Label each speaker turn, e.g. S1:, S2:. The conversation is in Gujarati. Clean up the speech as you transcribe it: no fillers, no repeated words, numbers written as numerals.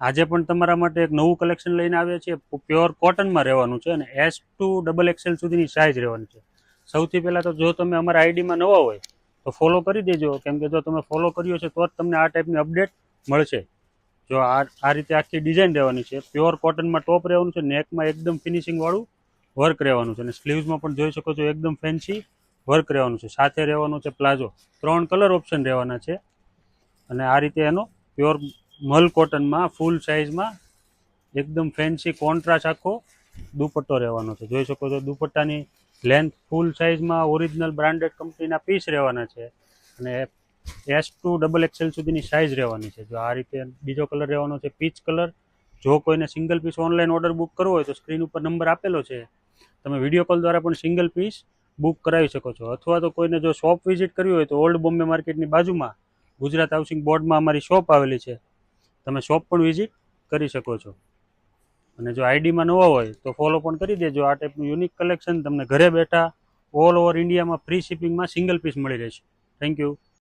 S1: આજે પણ તમારા માટે એક નવું કલેક્શન લઈને આવ્યા છીએ. પ્યોર કોટનમાં રહેવાનું છે અને S2 XXL સુધીની સાઇઝ રહેવાની છે. સૌથી પહેલાં તો જો તમે અમારા આઈડીમાં નવા હોય તો ફોલો કરી દેજો, કેમ કે જો તમે ફોલો કર્યો છે તો જ તમને આ ટાઈપની અપડેટ મળશે. જો આ રીતે આખી ડિઝાઇન રહેવાની છે. પ્યોર કોટનમાં ટોપ રહેવાનું છે, નેકમાં એકદમ ફિનિશિંગવાળું વર્ક રહેવાનું છે અને સ્લીવ્સમાં પણ જોઈ શકો છો એકદમ ફેન્સી વર્ક રહેવાનું છે. સાથે રહેવાનું છે પ્લાઝો. 3 કલર ઓપ્શન રહેવાના છે અને આ રીતે એનો પ્યોર મલ કોટનમાં ફૂલ સાઇઝમાં એકદમ ફેન્સી કોન્ટ્રાસ્ટ આખો દુપટ્ટો રહેવાનો છે. જોઈ શકો છો દુપટ્ટાની લેન્થ ફૂલ સાઇઝમાં ઓરિજિનલ બ્રાન્ડેડ કંપનીના પીસ રહેવાના છે અને S2 XXL સુધીની સાઇઝ રહેવાની છે. જો આ રીતે બીજો કલર રહેવાનો છે પીચ કલર. જો કોઈને single piece online order book કરવો હોય તો સ્ક્રીન ઉપર નંબર આપેલો છે, તમે વિડીયો કોલ દ્વારા પણ સિંગલ પીસ બુક કરાવી શકો છો. અથવા તો કોઈને જો શોપ વિઝિટ કરવી હોય તો ઓલ્ડ બોમ્બે માર્કેટની બાજુમાં ગુજરાત હાઉસિંગ બોર્ડમાં અમારી શોપ આવેલી છે, તમે શોપ પણ વિઝિટ કરી શકો છો. અને જો આઈડીમાં નવા હોય તો ફોલો પણ કરી દેજો. આ ટાઈપનું યુનિક કલેક્શન તમને ઘરે બેઠા ઓલ ઓવર ઇન્ડિયામાં ફ્રી શિપિંગમાં સિંગલ પીસ મળી રહેશે. Thank you.